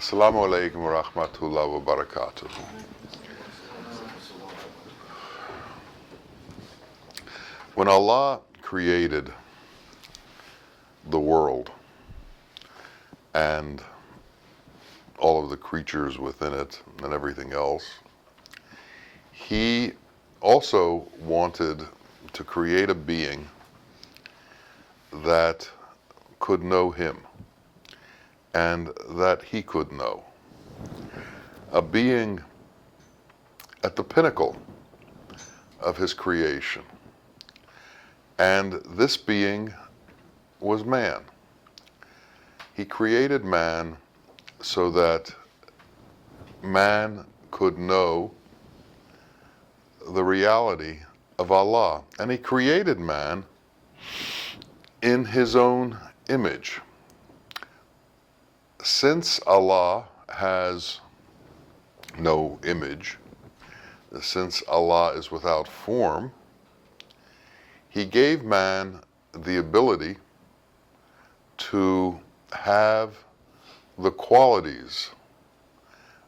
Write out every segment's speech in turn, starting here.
Assalamu alaikum wa rahmatullahi wa barakatuh. When Allah created the world and all of the creatures within it and everything else, He also wanted to create a being that could know Him and that He could know. A being at the pinnacle of His creation. And this being was man. He created man so that man could know the reality of Allah. And He created man in His own image. Since Allah has no image, since Allah is without form, He gave man the ability to have the qualities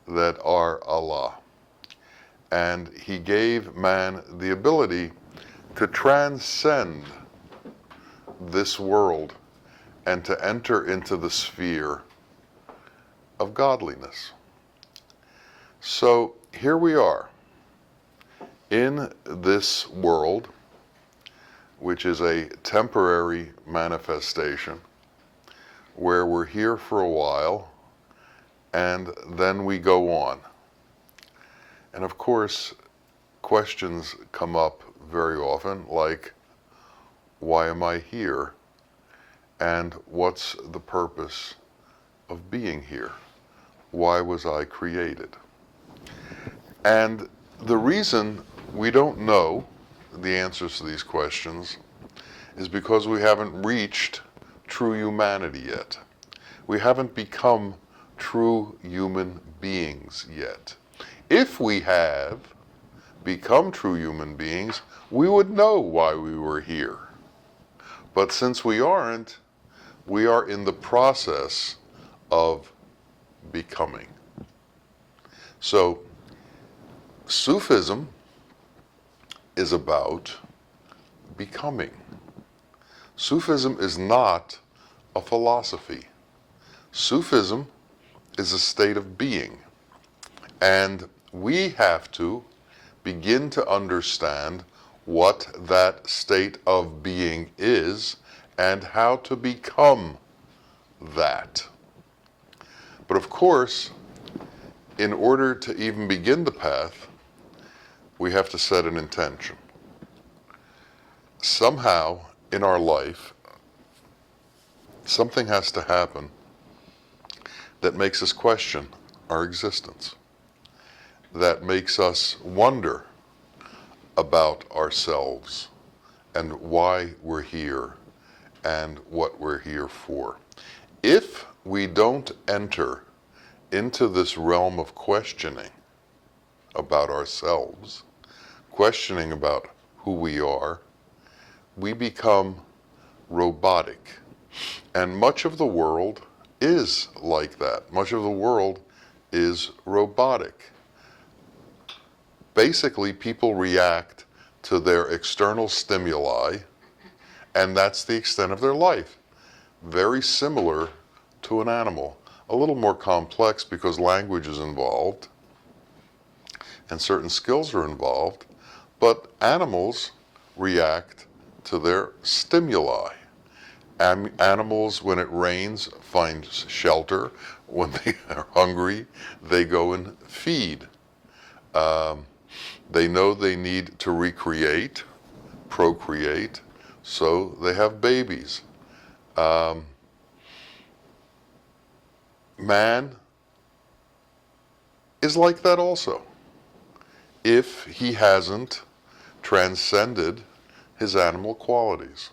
that are Allah. And He gave man the ability to transcend this world and to enter into the sphere of godliness. So here we are in this world, which is a temporary manifestation, where we're here for a while and then we go on. And of course, questions come up very often like, why am I here? And what's the purpose of being here? Why was I created? And the reason we don't know the answers to these questions is because we haven't reached true humanity yet. We haven't become true human beings yet. If we have become true human beings, we would know why we were here. But since we aren't, we are in the process of becoming. So, Sufism is about becoming. Sufism is not a philosophy. Sufism is a state of being. And we have to begin to understand what that state of being is and how to become that. But of course, in order to even begin the path, we have to set an intention. Somehow in our life, something has to happen that makes us question our existence, that makes us wonder about ourselves and why we're here and what we're here for. If we don't enter into this realm of questioning about ourselves, questioning about who we are, we become robotic. And much of the world is like that. Much of the world is robotic. Basically, people react to their external stimuli, and that's the extent of their life. Very similar to an animal. A little more complex because language is involved and certain skills are involved, but animals react to their stimuli. Animals, when it rains, find shelter. When they are hungry, they go and feed. They know they need to recreate, procreate, so they have babies. Man is like that also, if he hasn't transcended his animal qualities.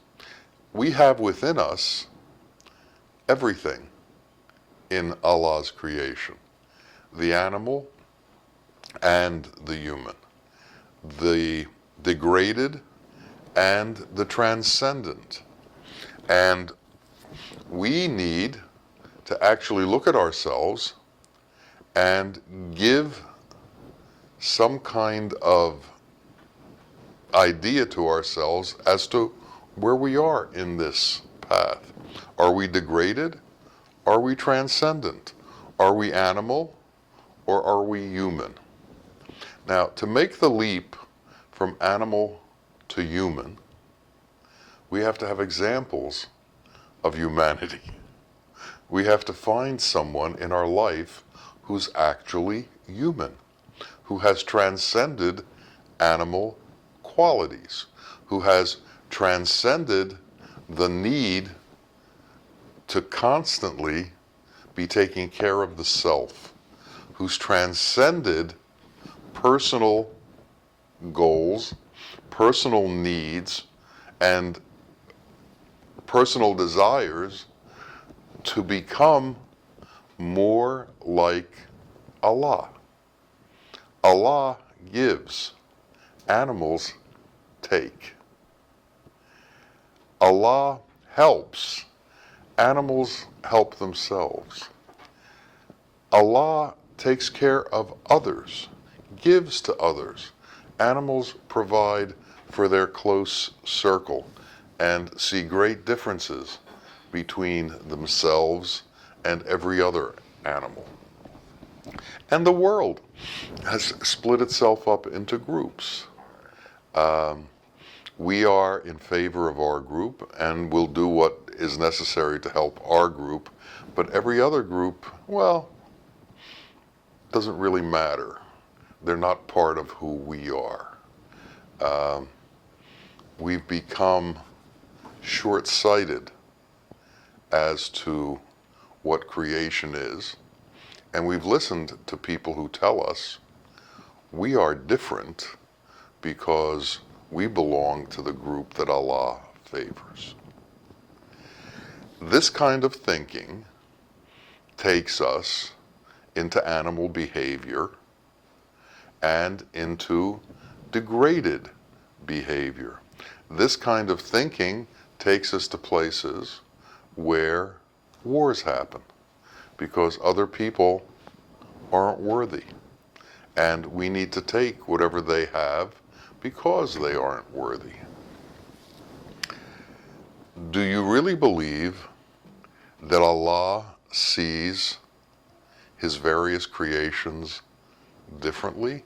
We have within us everything in Allah's creation, the animal and the human, the degraded and the transcendent. And we need to actually look at ourselves and give some kind of idea to ourselves as to where we are in this path. Are we degraded? Are we transcendent? Are we animal or are we human? Now, to make the leap from animal to human, we have to have examples of humanity. We have to find someone in our life who's actually human, who has transcended animal qualities, who has transcended the need to constantly be taking care of the self, who's transcended personal goals, personal needs, and personal desires to become more like Allah. Allah gives, animals take. Allah helps, animals help themselves. Allah takes care of others, gives to others. Animals provide for their close circle and see great differences between themselves and every other animal. And the world has split itself up into groups. We are in favor of our group and will do what is necessary to help our group, but every other group, well, doesn't really matter. They're not part of who we are. We've become short-sighted as to what creation is, and we've listened to people who tell us we are different because we belong to the group that Allah favors. This kind of thinking takes us into animal behavior and into degraded behavior. This kind of thinking takes us to places where wars happen because other people aren't worthy, and we need to take whatever they have because they aren't worthy. Do you really believe that Allah sees His various creations differently,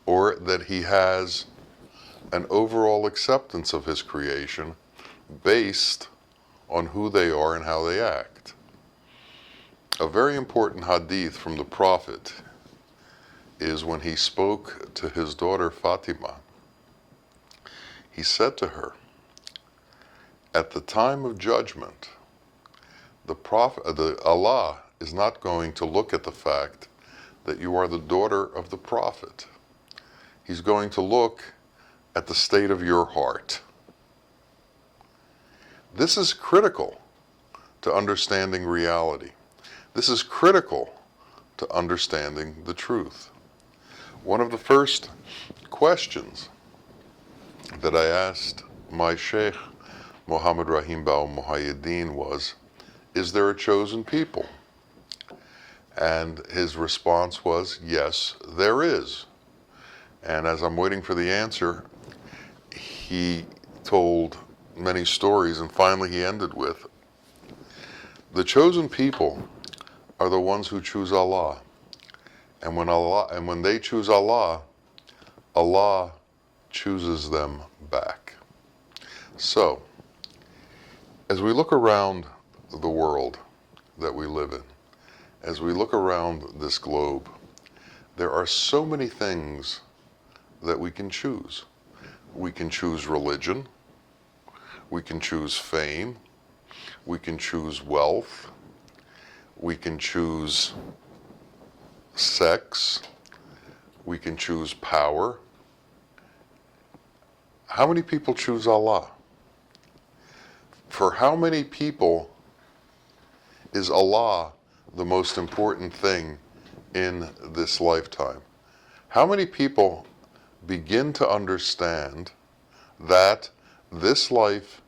or that He has an overall acceptance of His creation based on who they are and how they act? A very important hadith from the Prophet is when he spoke to his daughter Fatima. He said to her, at the time of judgment, Allah is not going to look at the fact that you are the daughter of the Prophet. He's going to look at the state of your heart. This is critical to understanding reality. This is critical to understanding the truth. One of the first questions that I asked my Sheikh Muhammad Rahim Bawa Muhaiyaddeen was, is there a chosen people? And his response was, yes, there is. And as I'm waiting for the answer, he told many stories, and finally he ended with, the chosen people are the ones who choose Allah. And when they choose Allah, Allah chooses them back. So, as we look around the world that we live in, as we look around this globe, there are so many things that we can choose. We can choose religion, we can choose fame, we can choose wealth, we can choose sex, we can choose power. How many people choose Allah? For how many people is Allah the most important thing in this lifetime? How many people begin to understand that this life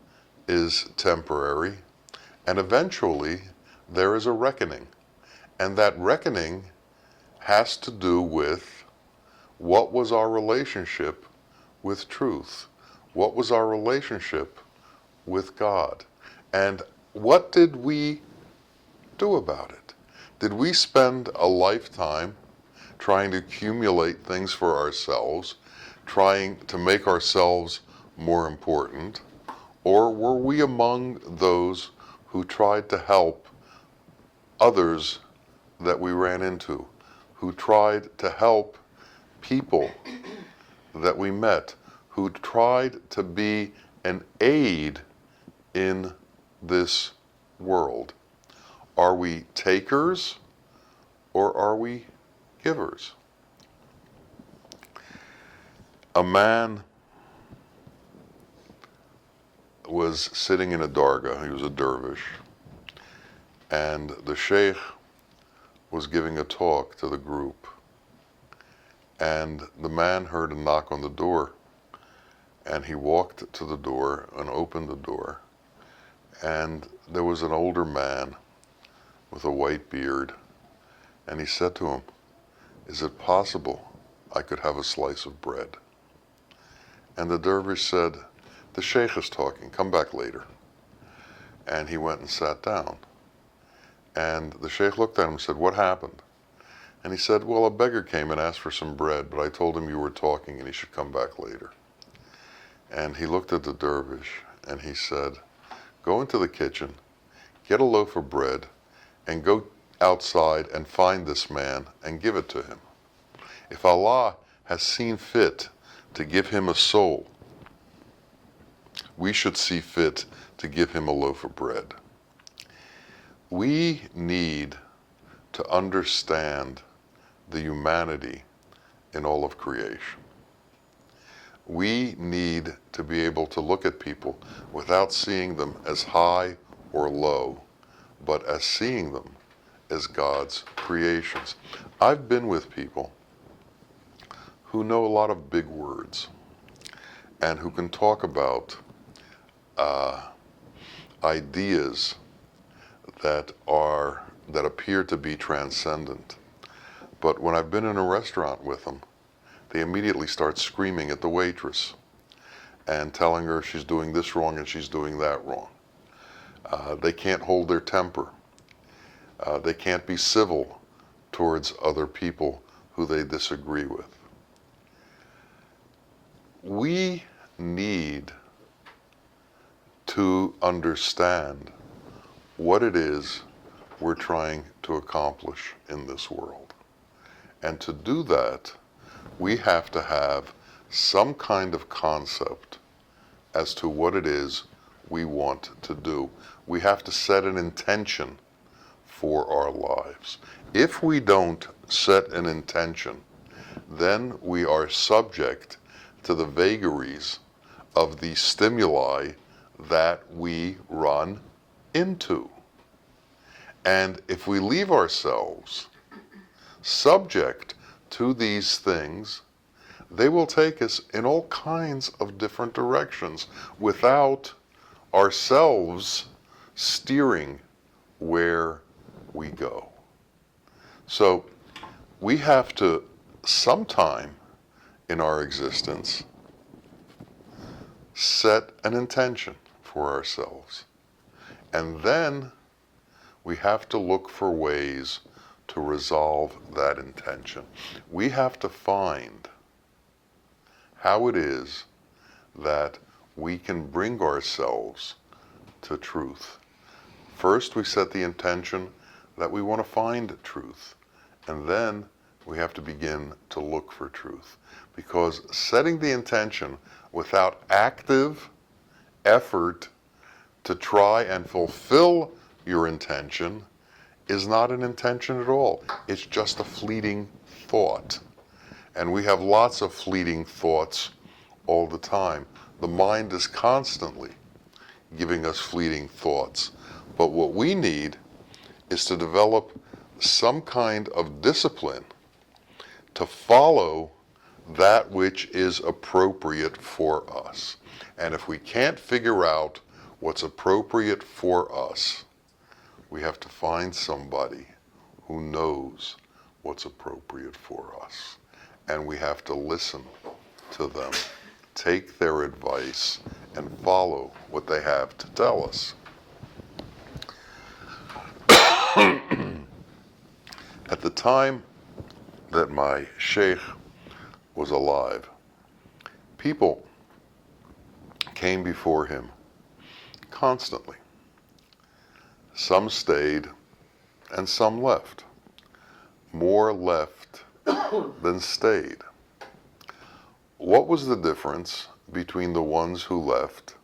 is temporary and eventually there is a reckoning, and that reckoning has to do with what was our relationship with truth? What was our relationship with God? And what did we do about it? Did we spend a lifetime trying to accumulate things for ourselves, trying to make ourselves more important? Or were we among those who tried to help others that we ran into, who tried to help people that we met, who tried to be an aid in this world? Are we takers or are we givers? A man was sitting in a dargah, he was a dervish, and the sheikh was giving a talk to the group. And the man heard a knock on the door, and he walked to the door and opened the door, and there was an older man with a white beard, and he said to him, "Is it possible I could have a slice of bread?" And the dervish said, "The sheikh is talking, come back later." And he went and sat down. And the sheikh looked at him and said, "What happened?" And he said, "Well, a beggar came and asked for some bread, but I told him you were talking and he should come back later." And he looked at the dervish and he said, "Go into the kitchen, get a loaf of bread, and go outside and find this man and give it to him. If Allah has seen fit to give him a soul, we should see fit to give him a loaf of bread." We need to understand the humanity in all of creation. We need to be able to look at people without seeing them as high or low, but as seeing them as God's creations. I've been with people who know a lot of big words and who can talk about ideas that appear to be transcendent. But when I've been in a restaurant with them, they immediately start screaming at the waitress and telling her she's doing this wrong and she's doing that wrong. They can't hold their temper. They can't be civil towards other people who they disagree with. We need to understand what it is we're trying to accomplish in this world. And to do that, we have to have some kind of concept as to what it is we want to do. We have to set an intention for our lives. If we don't set an intention, then we are subject to the vagaries of the stimuli that we run into. And if we leave ourselves subject to these things, they will take us in all kinds of different directions without ourselves steering where we go. So we have to, sometime in our existence, set an intention for ourselves. And then we have to look for ways to resolve that intention. We have to find how it is that we can bring ourselves to truth. First, we set the intention that we want to find truth, and then we have to begin to look for truth. Because setting the intention without active effort to try and fulfill your intention is not an intention at all. It's just a fleeting thought. And we have lots of fleeting thoughts all the time. The mind is constantly giving us fleeting thoughts. But what we need is to develop some kind of discipline to follow that which is appropriate for us. And if we can't figure out what's appropriate for us, we have to find somebody who knows what's appropriate for us. And we have to listen to them, take their advice, and follow what they have to tell us. At the time that my sheikh was alive, people came before him constantly. Some stayed and some left. More left than stayed. What was the difference between the ones who left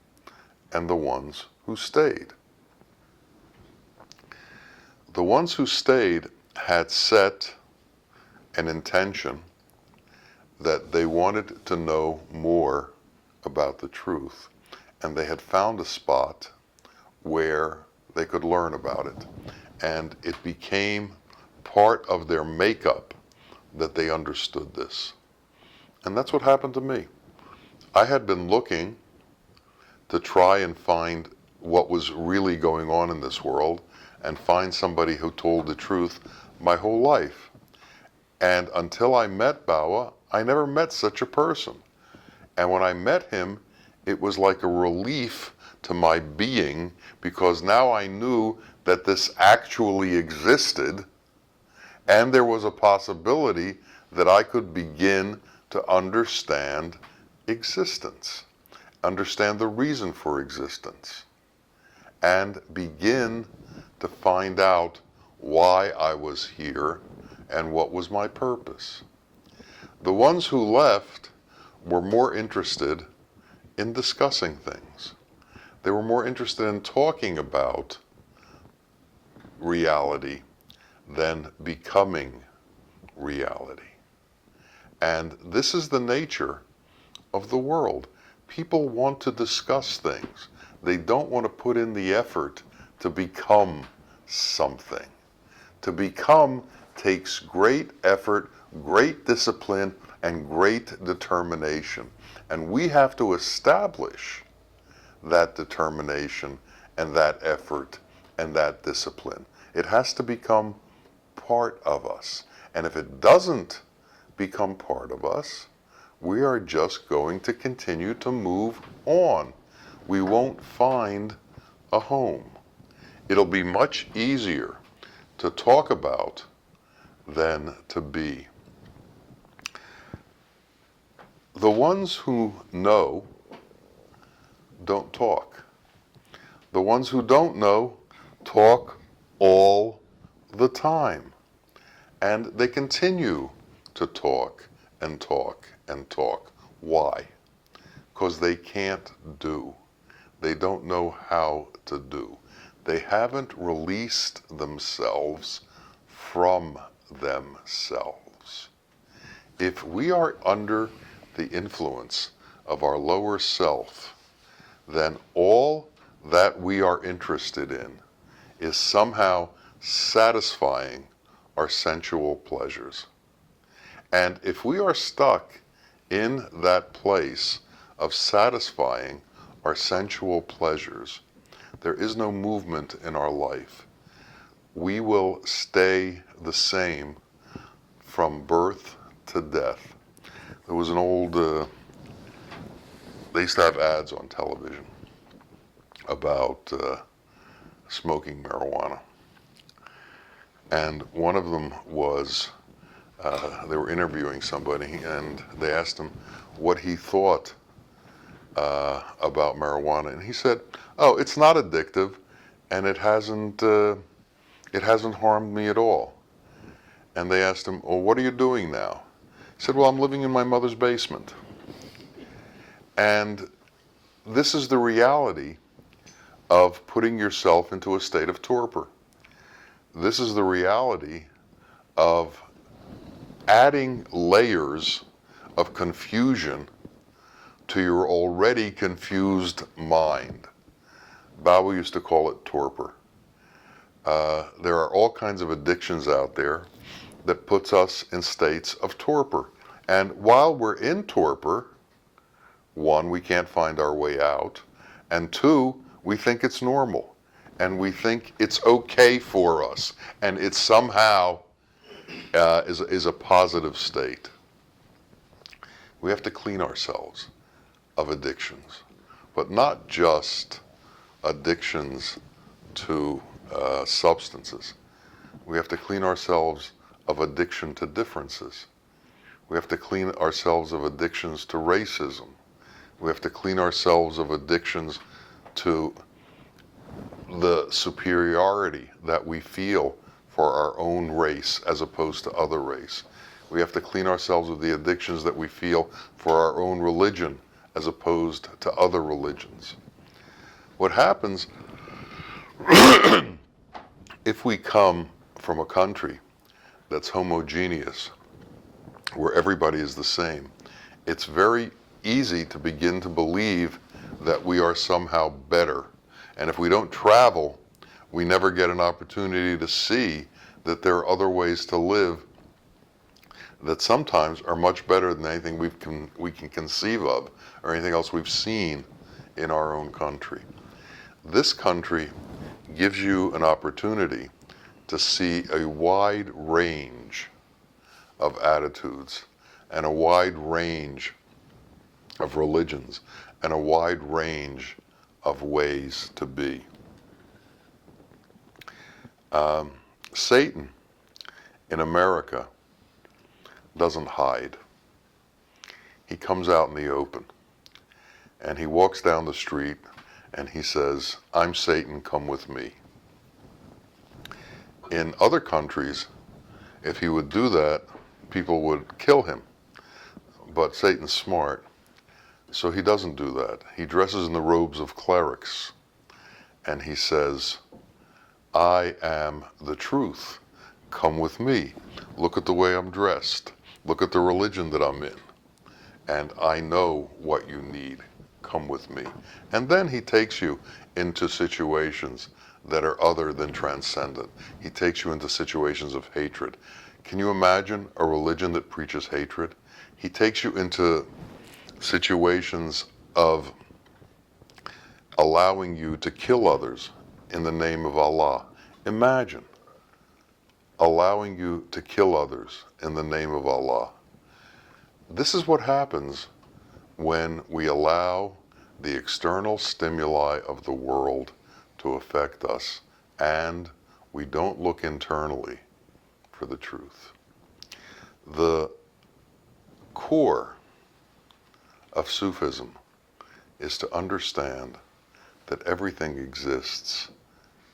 and the ones who stayed? The ones who stayed had set an intention that they wanted to know more about the truth, and they had found a spot where they could learn about it, and it became part of their makeup that they understood this. And that's what happened to me. I had been looking to try and find what was really going on in this world and find somebody who told the truth my whole life. And until I met Bawa, I never met such a person. And when I met him, it was like a relief to my being, because now I knew that this actually existed, and there was a possibility that I could begin to understand existence, understand the reason for existence, and begin to find out why I was here and what was my purpose. The ones who left were more interested in discussing things. They were more interested in talking about reality than becoming reality. And this is the nature of the world. People want to discuss things. They don't want to put in the effort to become something. To become takes great effort, great discipline, and great determination. And we have to establish that determination and that effort and that discipline. It has to become part of us. And if it doesn't become part of us, we are just going to continue to move on. We won't find a home. It'll be much easier to talk about than to be. The ones who know don't talk. The ones who don't know talk all the time. And they continue to talk and talk and talk. Why? Because they can't do. They don't know how to do. They haven't released themselves from themselves. If we are under the influence of our lower self, then all that we are interested in is somehow satisfying our sensual pleasures. And if we are stuck in that place of satisfying our sensual pleasures, there is no movement in our life. We will stay the same from birth to death. There was an old, they used to have ads on television about smoking marijuana. And one of them was, they were interviewing somebody, and they asked him what he thought about marijuana. And he said, oh, it's not addictive, and it hasn't harmed me at all. And they asked him, well, what are you doing now? He said, well, I'm living in my mother's basement. And this is the reality of putting yourself into a state of torpor. This is the reality of adding layers of confusion to your already confused mind. Bawa used to call it torpor. There are all kinds of addictions out there that puts us in states of torpor. And while we're in torpor, one, we can't find our way out, and two, we think it's normal, and we think it's okay for us, and it's somehow is a positive state. We have to clean ourselves of addictions, but not just addictions to substances. We have to clean ourselves of addiction to differences. We have to clean ourselves of addictions to racism. We have to clean ourselves of addictions to the superiority that we feel for our own race as opposed to other race. We have to clean ourselves of the addictions that we feel for our own religion as opposed to other religions. What happens if we come from a country that's homogeneous, where everybody is the same, it's very easy to begin to believe that we are somehow better. And if we don't travel, we never get an opportunity to see that there are other ways to live that sometimes are much better than anything we can conceive of or anything else we've seen in our own country. This country gives you an opportunity to see a wide range of attitudes and a wide range of religions and a wide range of ways to be. Satan in America doesn't hide. He comes out in the open and he walks down the street and he says, "I'm Satan, come with me." In other countries, if he would do that, people would kill him. But Satan's smart, so he doesn't do that. He dresses in the robes of clerics and he says, "I am the truth. Come with me. Look at the way I'm dressed. Look at the religion that I'm in. And I know what you need. Come with me." And then he takes you into situations that are other than transcendent. He takes you into situations of hatred. Can you imagine a religion that preaches hatred? He takes you into situations of allowing you to kill others in the name of Allah. Imagine allowing you to kill others in the name of Allah. This is what happens when we allow the external stimuli of the world to affect us and we don't look internally for the truth. The core of Sufism is to understand that everything exists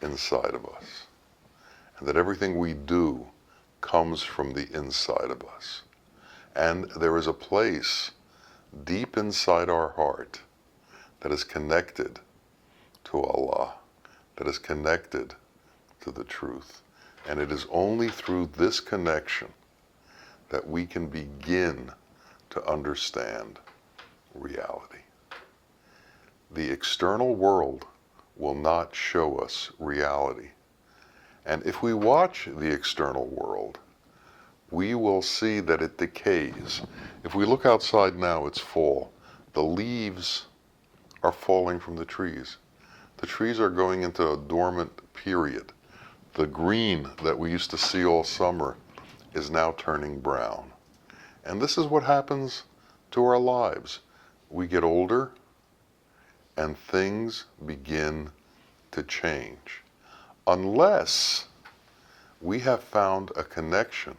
inside of us and that everything we do comes from the inside of us. And there is a place deep inside our heart that is connected to Allah, that is connected to the truth. And it is only through this connection that we can begin to understand reality. The external world will not show us reality. And if we watch the external world, we will see that it decays. If we look outside now, it's fall. The leaves are falling from the trees. The trees are going into a dormant period. The green that we used to see all summer is now turning brown. And this is what happens to our lives. We get older and things begin to change. Unless we have found a connection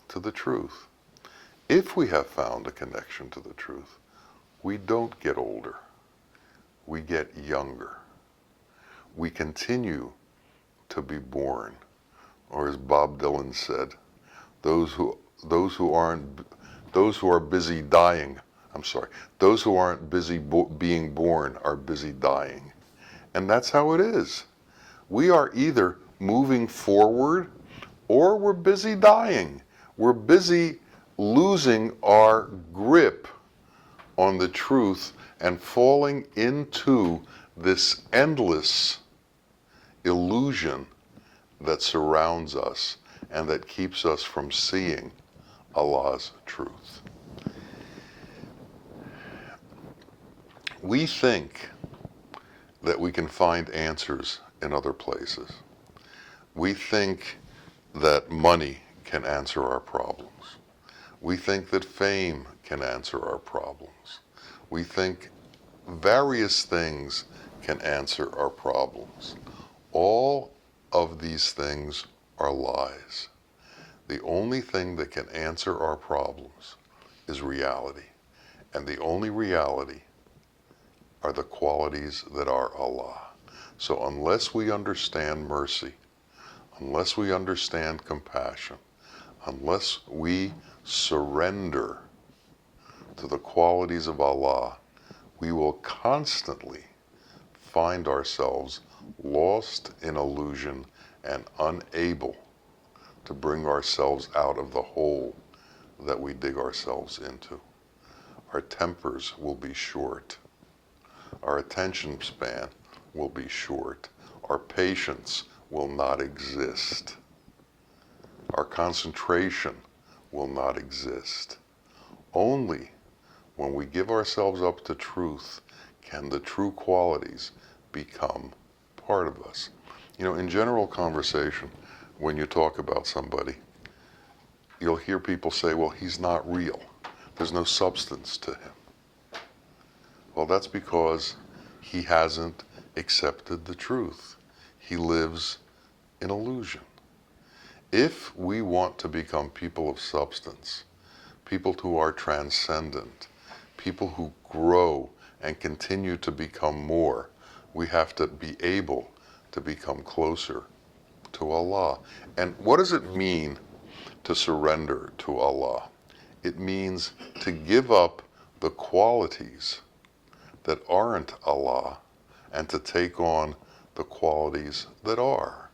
to the truth. If we have found a connection to the truth, we don't get older. We get younger. We continue to be born. Or as Bob Dylan said, those who are busy dying, those who aren't busy being born are busy dying. And that's how it is. We are either moving forward or we're busy dying. We're busy losing our grip on the truth and falling into this endless illusion that surrounds us and that keeps us from seeing Allah's truth. We think that we can find answers in other places. We think that money can answer our problems. We think that fame can answer our problems. We think various things can answer our problems. All of these things are lies. The only thing that can answer our problems is reality. And the only reality are the qualities that are Allah. So unless we understand mercy, unless we understand compassion, unless we surrender to the qualities of Allah, we will constantly find ourselves lost in illusion and unable to bring ourselves out of the hole that we dig ourselves into. Our tempers will be short. Our attention span will be short. Our patience will not exist. Our concentration will not exist. Only when we give ourselves up to truth can the true qualities become part of us. You know, in general conversation, when you talk about somebody, you'll hear people say, well, he's not real. There's no substance to him. Well, that's because he hasn't accepted the truth. He lives in illusion. If we want to become people of substance, people who are transcendent, people who grow and continue to become more, we have to be able to become closer to Allah. And what does it mean to surrender to Allah? It means to give up the qualities that aren't Allah and to take on the qualities that are.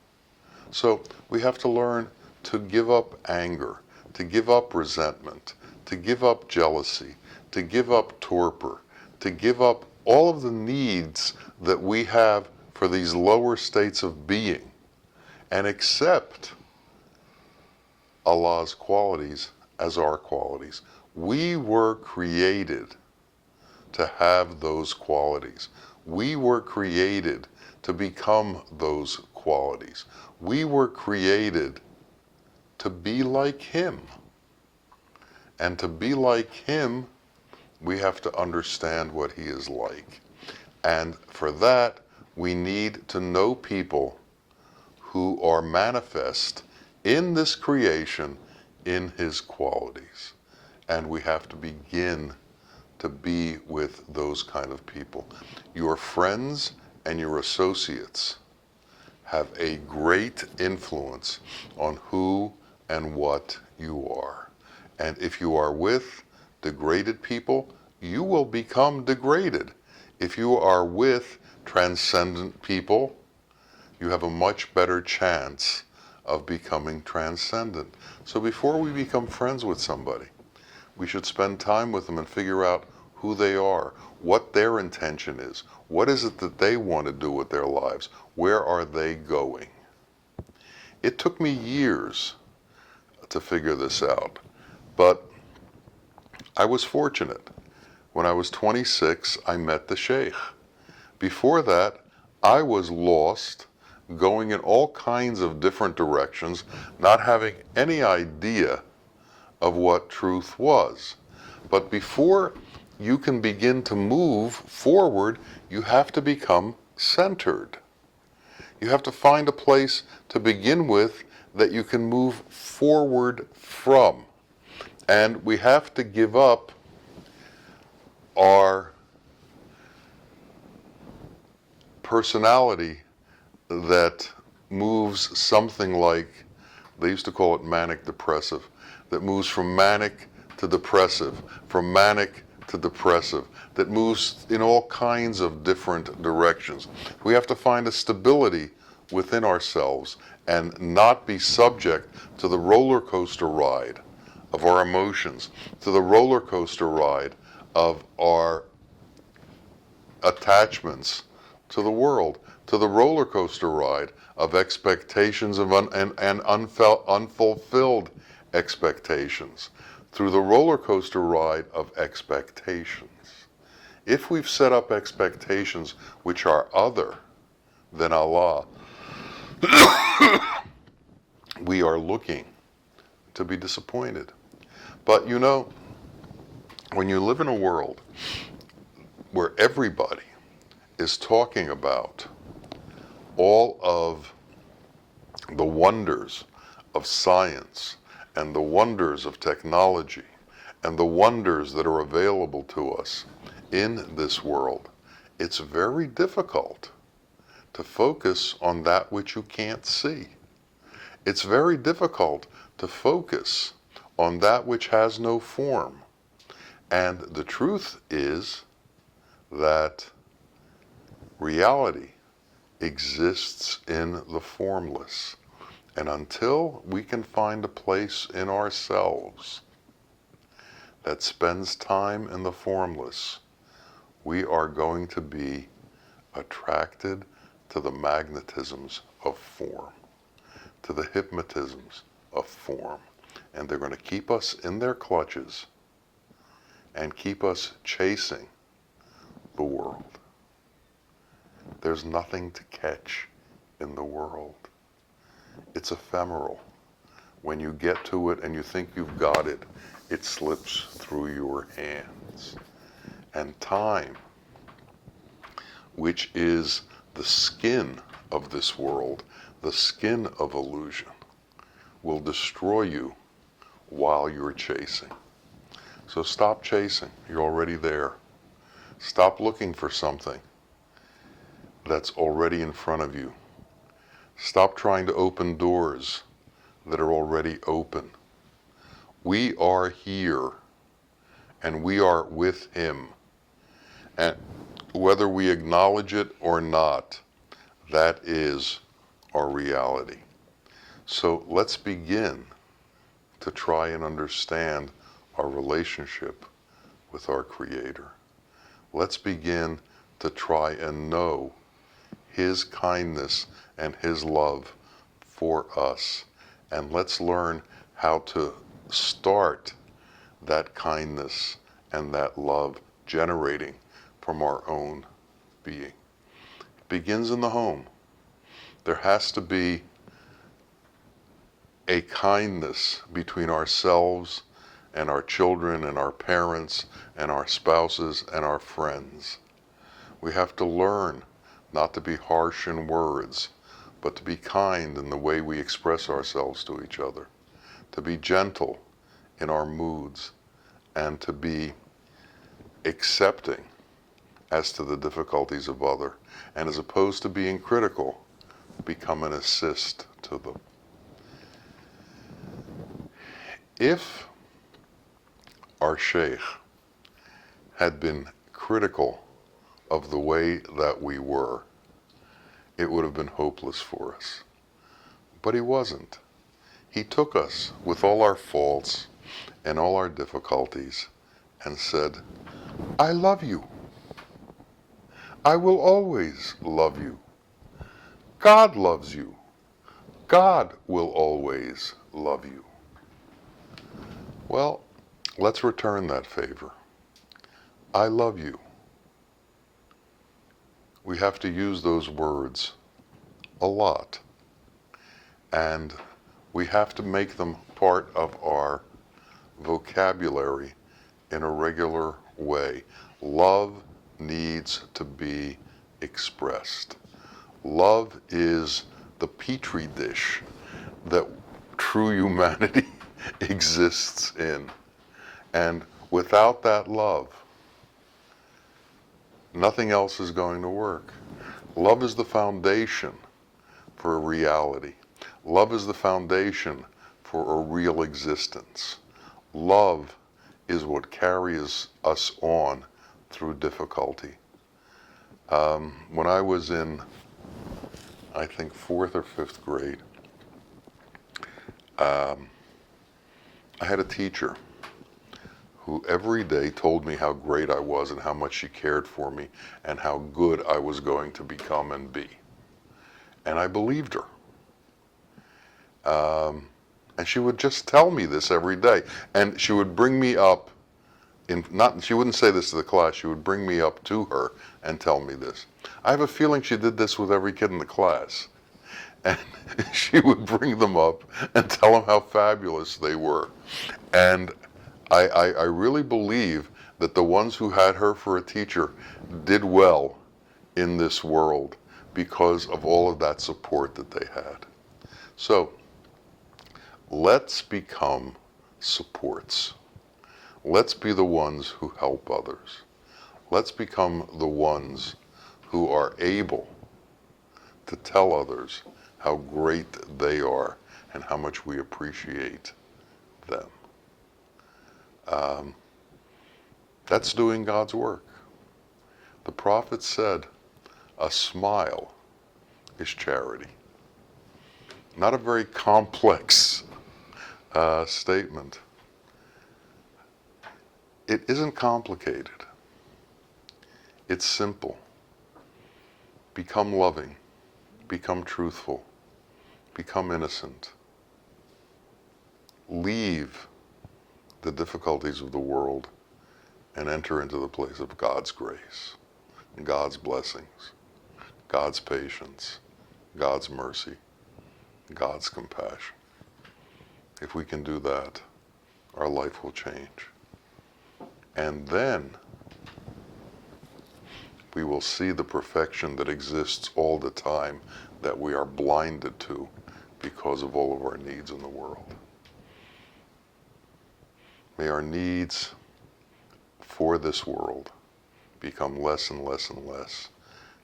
So we have to learn to give up anger, to give up resentment, to give up jealousy, to give up torpor, to give up all of the needs that we have for these lower states of being and accept Allah's qualities as our qualities. We were created to have those qualities. We were created to become those qualities. We were created to be like Him. And to be like Him, we have to understand what He is like. And for that, we need to know people who are manifest in this creation in His qualities. And we have to begin to be with those kind of people. Your friends and your associates have a great influence on who and what you are. And if you are with degraded people, you will become degraded. If you are with transcendent people, you have a much better chance of becoming transcendent. So before we become friends with somebody, we should spend time with them and figure out who they are, what their intention is, what is it that they want to do with their lives, where are they going. It took me years to figure this out, but I was fortunate. When I was 26, I met the Sheikh. Before that, I was lost, going in all kinds of different directions, not having any idea of what truth was. But before you can begin to move forward, you have to become centered. You have to find a place to begin with that you can move forward from. And we have to give up our personality that moves something like, they used to call it manic depressive, that moves from manic to depressive, from manic to depressive, that moves in all kinds of different directions. We have to find a stability within ourselves and not be subject to the roller coaster ride of our emotions, to the roller coaster ride of our attachments to the world, to the roller coaster ride of expectations of unfulfilled expectations, through the roller coaster ride of expectations. If we've set up expectations which are other than Allah, we are looking to be disappointed. But you know, when you live in a world where everybody is talking about all of the wonders of science and the wonders of technology and the wonders that are available to us in this world, it's very difficult to focus on that which you can't see. It's very difficult to focus on that which has no form. And the truth is that reality exists in the formless. And until we can find a place in ourselves that spends time in the formless, we are going to be attracted to the magnetisms of form, to the hypnotisms of form. And they're going to keep us in their clutches and keep us chasing the world. There's nothing to catch in the world. It's ephemeral. When you get to it and you think you've got it, it slips through your hands. And time, which is the skin of this world, the skin of illusion, will destroy you while you're chasing. So stop chasing. You're already there. Stop looking for something that's already in front of you. Stop trying to open doors that are already open. We are here, and we are with Him. And whether we acknowledge it or not, that is our reality. So let's begin to try and understand our relationship with our Creator. Let's begin to try and know His kindness and His love for us. And let's learn how to start that kindness and that love generating from our own being. It begins in the home. There has to be a kindness between ourselves and our children and our parents and our spouses and our friends. We have to learn not to be harsh in words, but to be kind in the way we express ourselves to each other, to be gentle in our moods, and to be accepting as to the difficulties of other, and as opposed to being critical, become an assist to them. If our sheikh had been critical of the way that we were, it would have been hopeless for us. But he wasn't. He took us with all our faults and all our difficulties and said, I love you. I will always love you. God loves you. God will always love you. Well, let's return that favor. I love you. We have to use those words a lot. And we have to make them part of our vocabulary in a regular way. Love needs to be expressed. Love is the petri dish that true humanity exists in. And without that love, nothing else is going to work. Love is the foundation for a reality. Love is the foundation for a real existence. Love is what carries us on through difficulty. When I was in, I think, 4th or 5th grade, I had a teacher who every day told me how great I was and how much she cared for me and how good I was going to become and be. And I believed her. And she would just tell me this every day. And she would bring me up, she wouldn't say this to the class, she would bring me up to her and tell me this. I have a feeling she did this with every kid in the class. and she would bring them up and tell them how fabulous they were. And I really believe that the ones who had her for a teacher did well in this world because of all of that support that they had. So let's become supports. Let's be the ones who help others. Let's become the ones who are able to tell others how great they are and how much we appreciate them. That's doing God's work. The prophet said, a smile is charity. Not a very complex statement. It isn't complicated. It's simple. Become loving. Become truthful. Become innocent. Leave the difficulties of the world and enter into the place of God's grace, God's blessings, God's patience, God's mercy, God's compassion. If we can do that, our life will change. And then we will see the perfection that exists all the time that we are blinded to because of all of our needs in the world. May our needs for this world become less and less and less,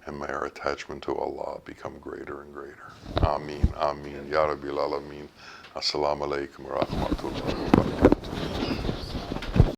and may our attachment to Allah become greater and greater. Ameen, ameen, ya Rabbil Alameen. Assalamu alaikum wa rahmatullahi wa barakatuh.